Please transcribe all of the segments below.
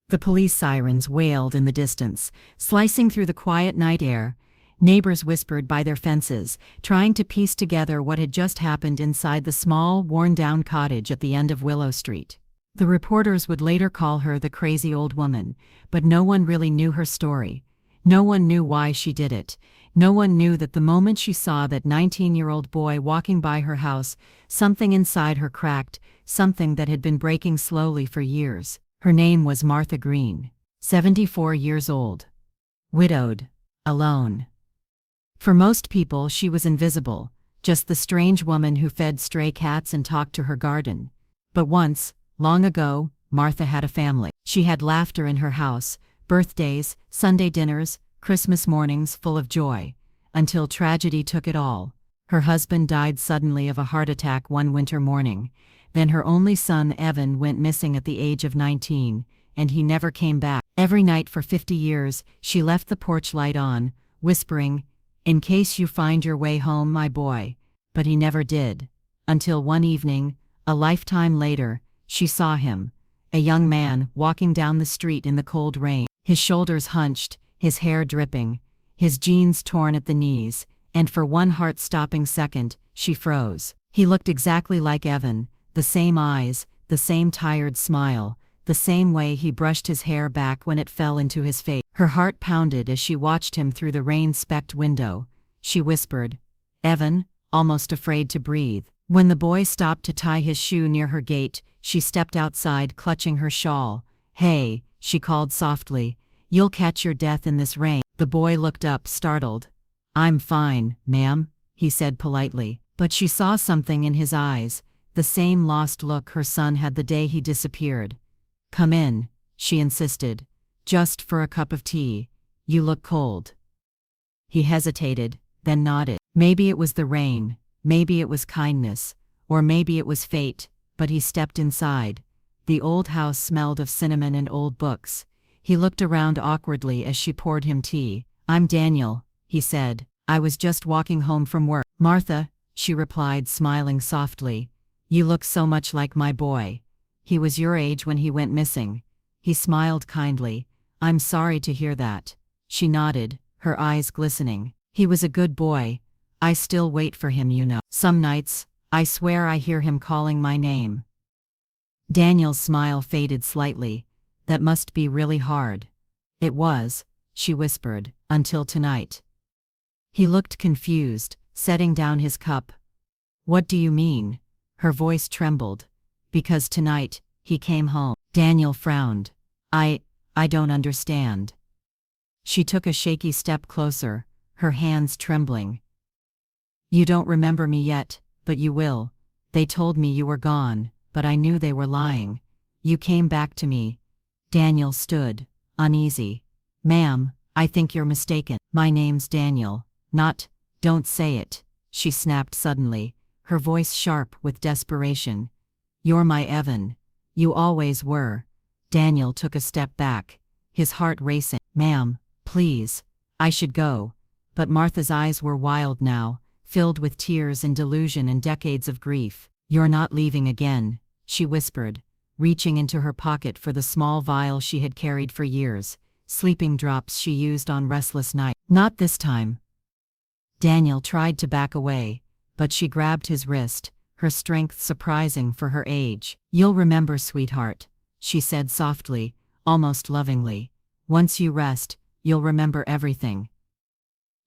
The police sirens wailed in the distance, slicing through the quiet night air. Neighbors whispered by their fences, trying to piece together what had just happened inside the small, worn-down cottage at the end of Willow Street. The reporters would later call her the crazy old woman, but no one really knew her story. No one knew why she did it. No one knew that the moment she saw that 19-year-old boy walking by her house, something inside her cracked, something that had been breaking slowly for years. Her name was Martha Green, 74 years old. Widowed. Alone. For most people she was invisible, just the strange woman who fed stray cats and talked to her garden. But once, long ago, Martha had a family. She had laughter in her house, birthdays, Sunday dinners, Christmas mornings full of joy, until tragedy took it all. Her husband died suddenly of a heart attack one winter morning. Then her only son Evan went missing at the age of 19, and he never came back. Every night for 50 years, she left the porch light on, whispering, "In case you find your way home, my boy." But he never did. Until one evening, a lifetime later, she saw him, a young man walking down the street in the cold rain, his shoulders hunched, his hair dripping, his jeans torn at the knees, and for one heart-stopping second, she froze. He looked exactly like Evan, the same eyes, the same tired smile, the same way he brushed his hair back when it fell into his face. Her heart pounded as she watched him through the rain-specked window. She whispered, "Evan," almost afraid to breathe. When the boy stopped to tie his shoe near her gate, she stepped outside clutching her shawl. "Hey," she called softly, "you'll catch your death in this rain." The boy looked up, startled. "I'm fine, ma'am," he said politely. But she saw something in his eyes, the same lost look her son had the day he disappeared. "Come in," she insisted. "Just for a cup of tea. You look cold." He hesitated, then nodded. Maybe it was the rain, maybe it was kindness, or maybe it was fate, but he stepped inside. The old house smelled of cinnamon and old books. He looked around awkwardly as she poured him tea. "I'm Daniel," he said. "I was just walking home from work." "Martha," she replied, smiling softly. "You look so much like my boy. He was your age when he went missing." He smiled kindly. "I'm sorry to hear that." She nodded, her eyes glistening. "He was a good boy. I still wait for him, you know. Some nights, I swear I hear him calling my name." Daniel's smile faded slightly. "That must be really hard." "It was," she whispered, "until tonight." He looked confused, setting down his cup. "What do you mean?" Her voice trembled. "Because tonight, he came home." Daniel frowned. I don't understand." She took a shaky step closer, her hands trembling. "You don't remember me yet, but you will. They told me you were gone, but I knew they were lying. You came back to me." Daniel stood, uneasy. "Ma'am, I think you're mistaken. My name's Daniel, not, don't say it," she snapped suddenly, her voice sharp with desperation. "You're my Evan. You always were." Daniel took a step back, his heart racing. "Ma'am, please, I should go." But Martha's eyes were wild now, filled with tears and delusion and decades of grief. "You're not leaving again," she whispered, reaching into her pocket for the small vial she had carried for years, sleeping drops she used on restless nights. "Not this time." Daniel tried to back away, but she grabbed his wrist, her strength surprising for her age. "You'll remember, sweetheart," she said softly, almost lovingly. "Once you rest, you'll remember everything."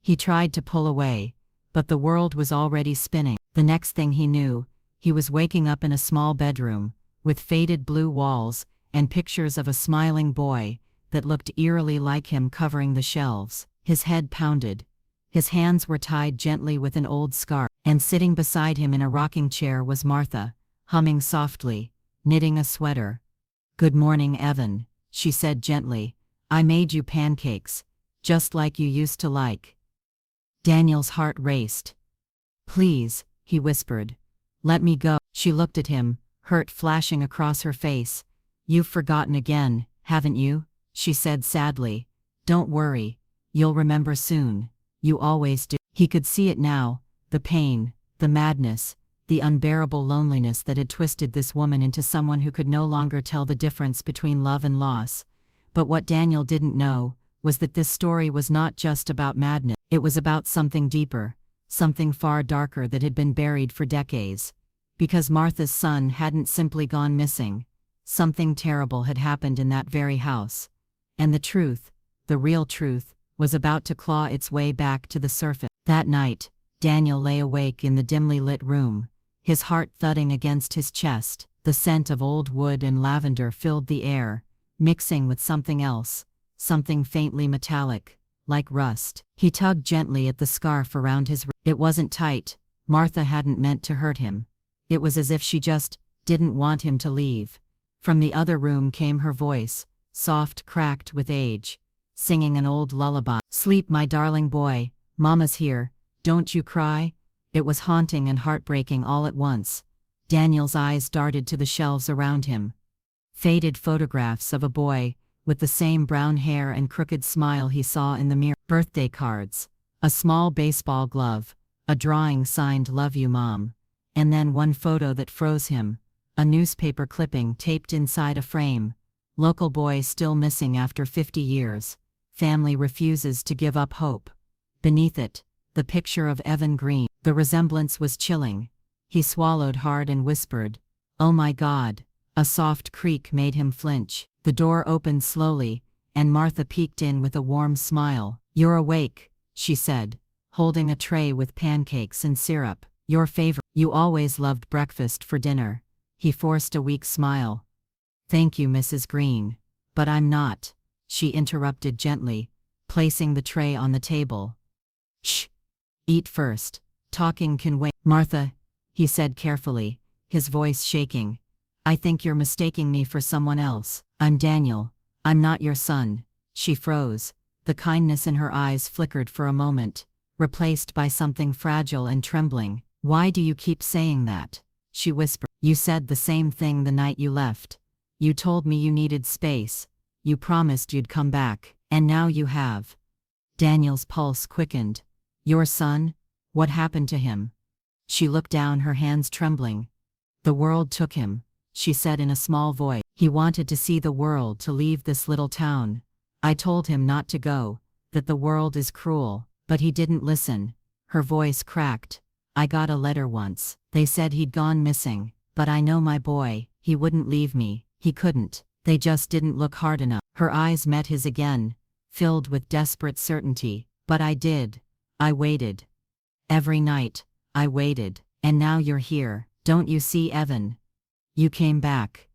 He tried to pull away, but the world was already spinning. The next thing he knew, he was waking up in a small bedroom, with faded blue walls, and pictures of a smiling boy that looked eerily like him covering the shelves. His head pounded. His hands were tied gently with an old scarf, and sitting beside him in a rocking chair was Martha, humming softly, knitting a sweater. "Good morning, Evan," she said gently. "I made you pancakes, just like you used to like." Daniel's heart raced. "Please," he whispered. "Let me go." She looked at him, hurt flashing across her face. "You've forgotten again, haven't you?" she said sadly. "Don't worry. You'll remember soon. You always do." He could see it now, the pain, the madness, the unbearable loneliness that had twisted this woman into someone who could no longer tell the difference between love and loss. But what Daniel didn't know was that this story was not just about madness. It was about something deeper, something far darker that had been buried for decades. Because Martha's son hadn't simply gone missing. Something terrible had happened in that very house. And the truth, the real truth, was about to claw its way back to the surface. That night, Daniel lay awake in the dimly lit room, his heart thudding against his chest. The scent of old wood and lavender filled the air, mixing with something else, something faintly metallic, like rust. He tugged gently at the scarf around his wrist. It wasn't tight. Martha hadn't meant to hurt him. It was as if she just didn't want him to leave. From the other room came her voice, soft, cracked with age, singing an old lullaby. "Sleep, my darling boy, Mama's here, don't you cry." It was haunting and heartbreaking all at once. Daniel's eyes darted to the shelves around him. Faded photographs of a boy, with the same brown hair and crooked smile he saw in the mirror. Birthday cards, a small baseball glove, a drawing signed "Love you, Mom." And then one photo that froze him, a newspaper clipping taped inside a frame. Local boy still missing after 50 years. Family refuses to give up hope. Beneath it, the picture of Evan Green. The resemblance was chilling. He swallowed hard and whispered, "Oh my God." A soft creak made him flinch. The door opened slowly, and Martha peeked in with a warm smile. "You're awake," she said, holding a tray with pancakes and syrup. "Your favorite. You always loved breakfast for dinner." He forced a weak smile. "Thank you, Mrs. Green. But I'm not," she interrupted gently, placing the tray on the table. "Shh. Eat first. Talking can wait." "Martha," he said carefully, his voice shaking, "I think you're mistaking me for someone else. I'm Daniel. I'm not your son." She froze. The kindness in her eyes flickered for a moment, replaced by something fragile and trembling. "Why do you keep saying that?" she whispered. "You said the same thing the night you left. You told me you needed space. You promised you'd come back. And now you have." Daniel's pulse quickened. "Your son? What happened to him?" She looked down, her hands trembling. "The world took him," she said in a small voice. "He wanted to see the world, to leave this little town. I told him not to go, that the world is cruel, but he didn't listen." Her voice cracked. "I got a letter once. They said he'd gone missing, but I know my boy, he wouldn't leave me. He couldn't. They just didn't look hard enough." Her eyes met his again, filled with desperate certainty. "But I did. I waited. Every night, I waited. And now you're here. Don't you see, Evan? You came back."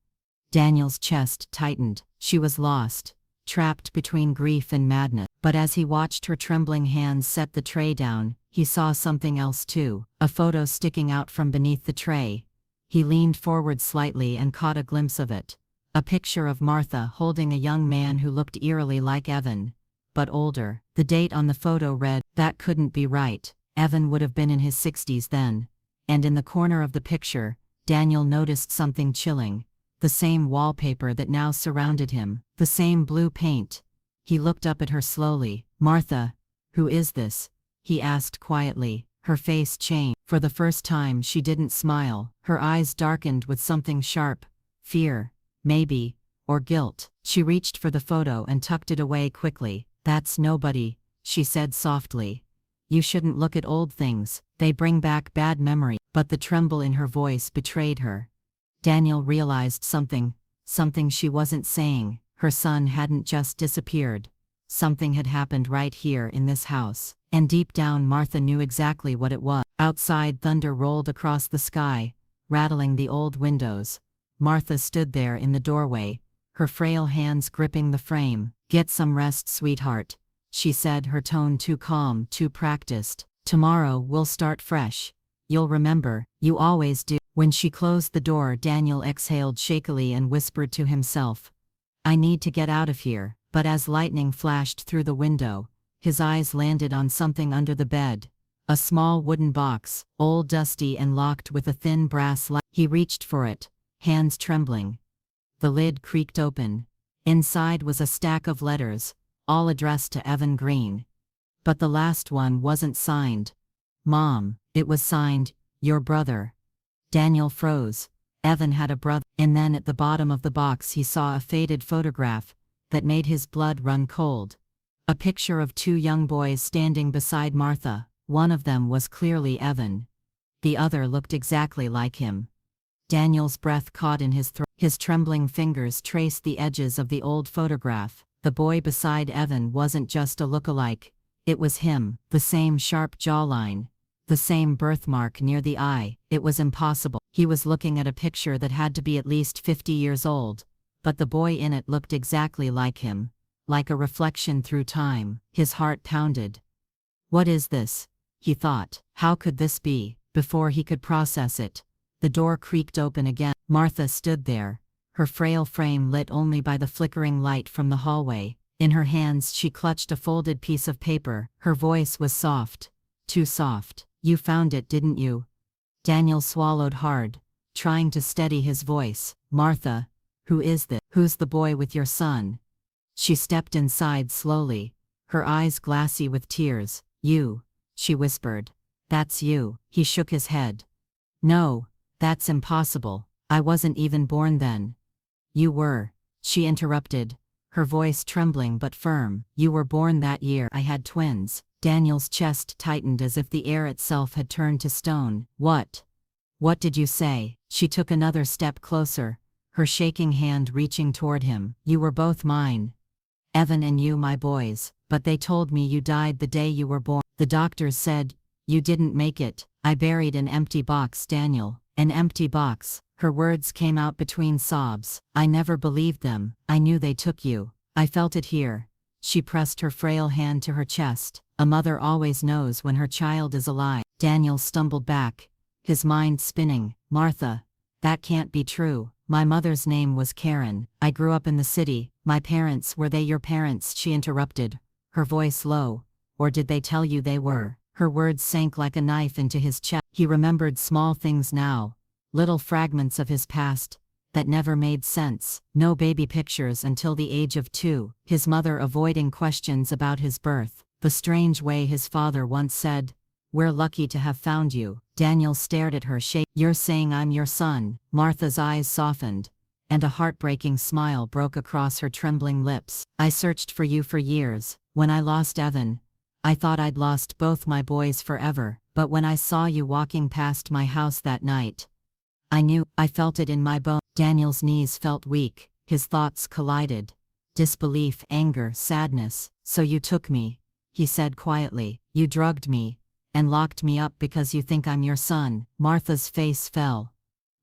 Daniel's chest tightened. She was lost, trapped between grief and madness. But as he watched her trembling hands set the tray down, he saw something else too, a photo sticking out from beneath the tray. He leaned forward slightly and caught a glimpse of it. A picture of Martha holding a young man who looked eerily like Evan, but older. The date on the photo read, "That couldn't be right. Evan would have been in his 60s then." And in the corner of the picture, Daniel noticed something chilling. The same wallpaper that now surrounded him, the same blue paint. He looked up at her slowly. "Martha, who is this?" he asked quietly. Her face changed. For the first time she didn't smile. Her eyes darkened with something sharp. Fear, maybe, or guilt. She reached for the photo and tucked it away quickly. "That's nobody," she said softly. "You shouldn't look at old things. They bring back bad memories." But the tremble in her voice betrayed her. Daniel realized something she wasn't saying. Her son hadn't just disappeared. Something had happened right here in this house. And deep down Martha knew exactly what it was. Outside, thunder rolled across the sky, rattling the old windows. Martha stood there in the doorway, her frail hands gripping the frame. "Get some rest, sweetheart," she said, her tone too calm, too practiced. "Tomorrow we'll start fresh. You'll remember, you always do." When she closed the door, Daniel exhaled shakily and whispered to himself, "I need to get out of here." But as lightning flashed through the window, his eyes landed on something under the bed. A small wooden box, old, dusty, and locked with a thin brass latch. He reached for it, hands trembling. The lid creaked open. Inside was a stack of letters, all addressed to Evan Green. But the last one wasn't signed "Mom." It was signed, "Your brother." Daniel froze. Evan had a brother. And then at the bottom of the box he saw a faded photograph, that made his blood run cold. A picture of two young boys standing beside Martha. One of them was clearly Evan. The other looked exactly like him. Daniel's breath caught in his throat. His trembling fingers traced the edges of the old photograph. The boy beside Evan wasn't just a lookalike. It was him, the same sharp jawline, the same birthmark near the eye. It was impossible. He was looking at a picture that had to be at least 50 years old, but the boy in it looked exactly like him, like a reflection through time. His heart pounded. What is this? He thought. How could this be? Before he could process it, the door creaked open again. Martha stood there, her frail frame lit only by the flickering light from the hallway. In her hands she clutched a folded piece of paper. Her voice was soft. Too soft. You found it, didn't you? Daniel swallowed hard, trying to steady his voice. Martha, who is this? Who's the boy with your son? She stepped inside slowly, her eyes glassy with tears. You, she whispered. That's you. He shook his head. No, that's impossible. I wasn't even born then. You were, she interrupted, her voice trembling but firm. You were born that year. I had twins. Daniel's chest tightened as if the air itself had turned to stone. What? What did you say? She took another step closer, her shaking hand reaching toward him. You were both mine. Evan and you, my boys, but they told me you died the day you were born. The doctors said, you didn't make it. I buried an empty box, Daniel. An empty box. Her words came out between sobs. I never believed them. I knew they took you. I felt it here. She pressed her frail hand to her chest. A mother always knows when her child is alive. Daniel stumbled back, his mind spinning. Martha, that can't be true. My mother's name was Karen. I grew up in the city. My parents, were they your parents? She interrupted, her voice low. Or did they tell you they were? Her words sank like a knife into his chest. He remembered small things now, little fragments of his past that never made sense. No baby pictures until the age of 2, his mother avoiding questions about his birth, the strange way his father once said, we're lucky to have found you. Daniel stared at her, You're saying I'm your son? Martha's eyes softened, and a heartbreaking smile broke across her trembling lips. I searched for you for years. When I lost Evan, I thought I'd lost both my boys forever, but when I saw you walking past my house that night, I knew. I felt it in my bones. Daniel's knees felt weak, his thoughts collided. Disbelief, anger, sadness. So you took me, he said quietly. You drugged me, and locked me up because you think I'm your son. Martha's face fell.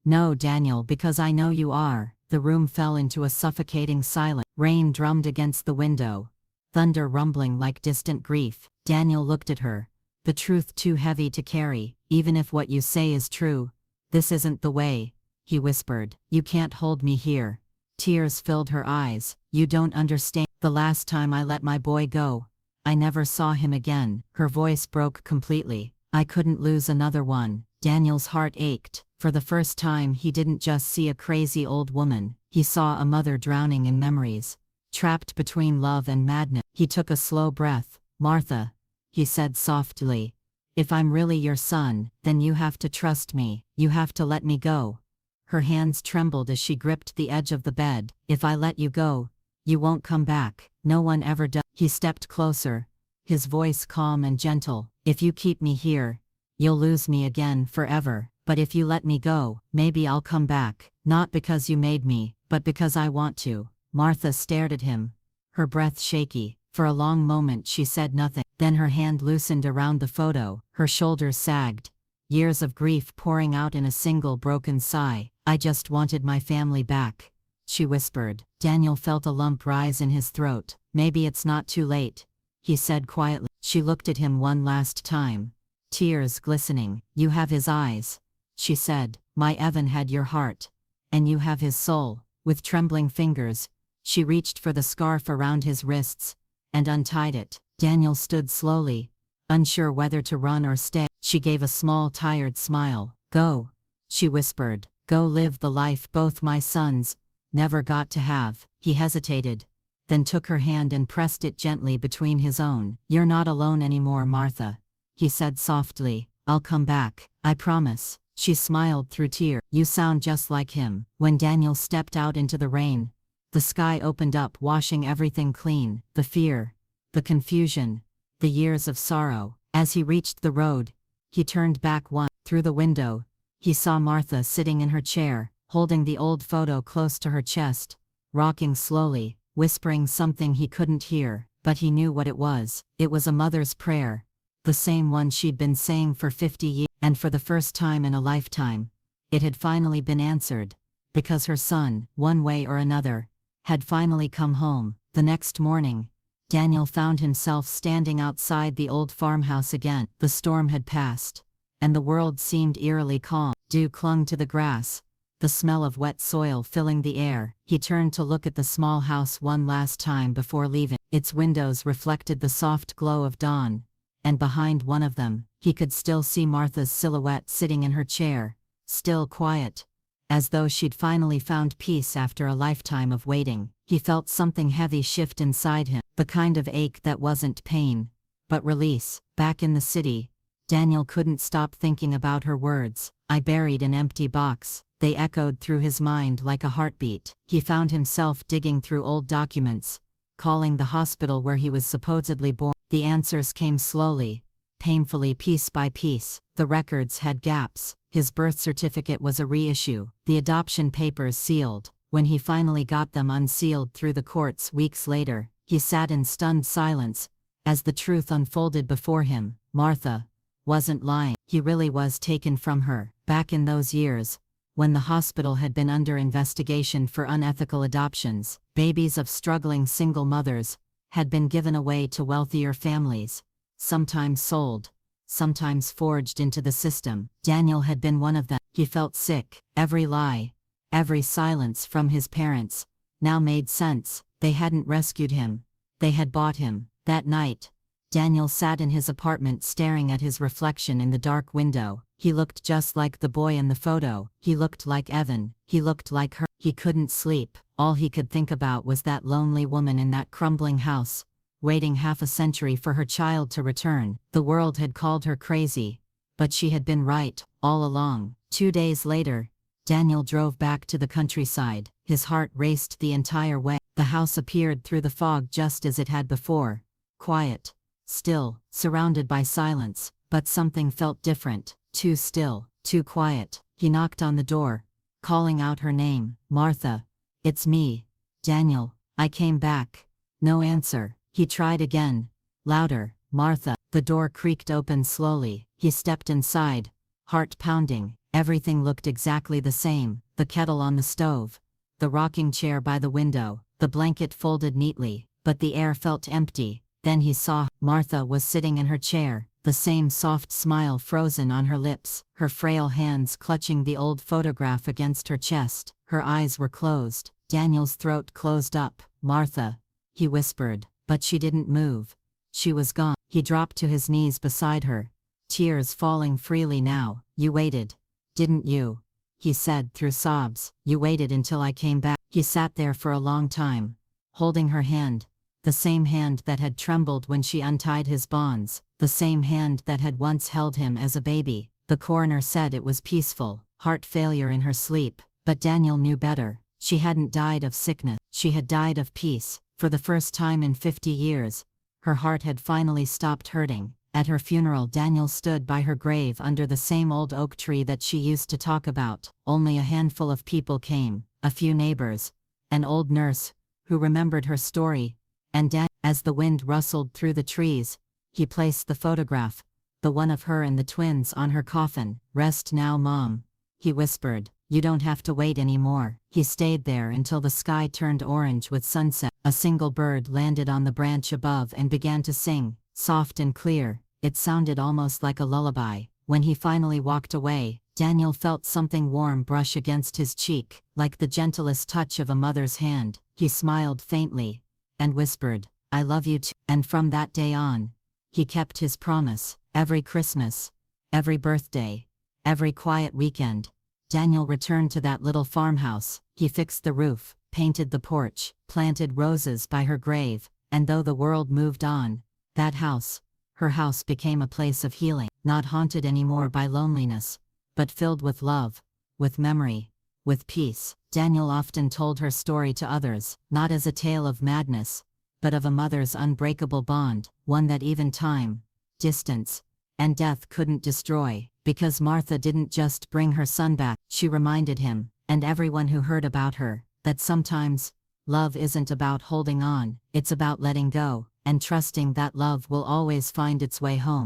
No, Daniel, because I know you are. The room fell into a suffocating silence. Rain drummed against the window, thunder rumbling like distant grief. Daniel looked at her, the truth too heavy to carry. Even if what you say is true, this isn't the way, he whispered. You can't hold me here. Tears filled her eyes. You don't understand. The last time I let my boy go, I never saw him again. Her voice broke completely. I couldn't lose another one. Daniel's heart ached. For the first time he didn't just see a crazy old woman, he saw a mother drowning in memories, trapped between love and madness. He took a slow breath. Martha, he said softly, if I'm really your son, then you have to trust me. You have to let me go. Her hands trembled as she gripped the edge of the bed. If I let you go, you won't come back. No one ever does. He stepped closer, his voice calm and gentle. If you keep me here, you'll lose me again forever. But if you let me go, maybe I'll come back. Not because you made me, but because I want to. Martha stared at him, her breath shaky. For a long moment she said nothing. Then her hand loosened around the photo, her shoulders sagged, years of grief pouring out in a single broken sigh. I just wanted my family back, she whispered. Daniel felt a lump rise in his throat. Maybe it's not too late, he said quietly. She looked at him one last time, tears glistening. You have his eyes, she said. My Evan had your heart, and you have his soul. With trembling fingers, she reached for the scarf around his wrists and untied it. Daniel stood slowly, unsure whether to run or stay. She gave a small tired smile. Go, she whispered. Go live the life both my sons never got to have. He hesitated, then took her hand and pressed it gently between his own. You're not alone anymore, Martha, he said softly. I'll come back, I promise. She smiled through tears. You sound just like him. When Daniel stepped out into the rain, The sky opened up, washing everything clean, the fear, the confusion, the years of sorrow. As he reached the road, he turned back once. Through the window, he saw Martha sitting in her chair, holding the old photo close to her chest, rocking slowly, whispering something he couldn't hear, but he knew what it was. It was a mother's prayer, the same one she'd been saying for 50 years, and for the first time in a lifetime, it had finally been answered, because her son, one way or another, had finally come home. The next morning, Daniel found himself standing outside the old farmhouse again. The storm had passed, and the world seemed eerily calm. Dew clung to the grass, the smell of wet soil filling the air. He turned to look at the small house one last time before leaving. Its windows reflected the soft glow of dawn, and behind one of them, he could still see Martha's silhouette sitting in her chair, still quiet, as though she'd finally found peace after a lifetime of waiting. He felt something heavy shift inside him, the kind of ache that wasn't pain, but release. Back in the city, Daniel couldn't stop thinking about her words. "I buried an empty box." They echoed through his mind like a heartbeat. He found himself digging through old documents, calling the hospital where he was supposedly born. The answers came slowly, painfully, piece by piece. The records had gaps. His birth certificate was a reissue, the adoption papers sealed. When he finally got them unsealed through the courts weeks later, he sat in stunned silence, as the truth unfolded before him. Martha wasn't lying. He really was taken from her. Back in those years, when the hospital had been under investigation for unethical adoptions, babies of struggling single mothers had been given away to wealthier families, sometimes sold, sometimes forged into the system. Daniel had been one of them. He felt sick. Every lie, every silence from his parents, now made sense. They hadn't rescued him. They had bought him. That night, Daniel sat in his apartment staring at his reflection in the dark window. He looked just like the boy in the photo. He looked like Evan. He looked like her. He couldn't sleep. All he could think about was that lonely woman in that crumbling house, waiting half a century for her child to return. The world had called her crazy, but she had been right all along. 2 days later, Daniel drove back to the countryside. His heart raced the entire way. The house appeared through the fog just as it had before, quiet, still, surrounded by silence, but something felt different, too still, too quiet. He knocked on the door, calling out her name. "Martha, it's me, Daniel, I came back." No answer. He tried again, louder. "Martha." The door creaked open slowly. He stepped inside, heart pounding. Everything looked exactly the same. The kettle on the stove, the rocking chair by the window, the blanket folded neatly, but the air felt empty. Then he saw Martha was sitting in her chair, the same soft smile frozen on her lips, her frail hands clutching the old photograph against her chest. Her eyes were closed. Daniel's throat closed up. "Martha," he whispered, but she didn't move. She was gone. He dropped to his knees beside her, tears falling freely now. "You waited, didn't you?" he said through sobs. "You waited until I came back." He sat there for a long time, holding her hand, the same hand that had trembled when she untied his bonds, the same hand that had once held him as a baby. The coroner said it was peaceful, heart failure in her sleep, but Daniel knew better. She hadn't died of sickness, she had died of peace. For the first time in 50 years, her heart had finally stopped hurting. At her funeral, Daniel stood by her grave under the same old oak tree that she used to talk about. Only a handful of people came, a few neighbors, an old nurse, who remembered her story, and as the wind rustled through the trees, he placed the photograph, the one of her and the twins, on her coffin. "Rest now, Mom," he whispered. "You don't have to wait anymore." He stayed there until the sky turned orange with sunset. A single bird landed on the branch above and began to sing, soft and clear. It sounded almost like a lullaby. When he finally walked away, Daniel felt something warm brush against his cheek, like the gentlest touch of a mother's hand. He smiled faintly, and whispered, "I love you too." And from that day on, he kept his promise. Every Christmas, every birthday, every quiet weekend, Daniel returned to that little farmhouse. He fixed the roof, painted the porch, planted roses by her grave, and though the world moved on, that house, her house, became a place of healing, not haunted anymore by loneliness, but filled with love, with memory, with peace. Daniel often told her story to others, not as a tale of madness, but of a mother's unbreakable bond, one that even time, distance, and death couldn't destroy. Because Martha didn't just bring her son back, she reminded him, and everyone who heard about her, that sometimes, love isn't about holding on, it's about letting go, and trusting that love will always find its way home.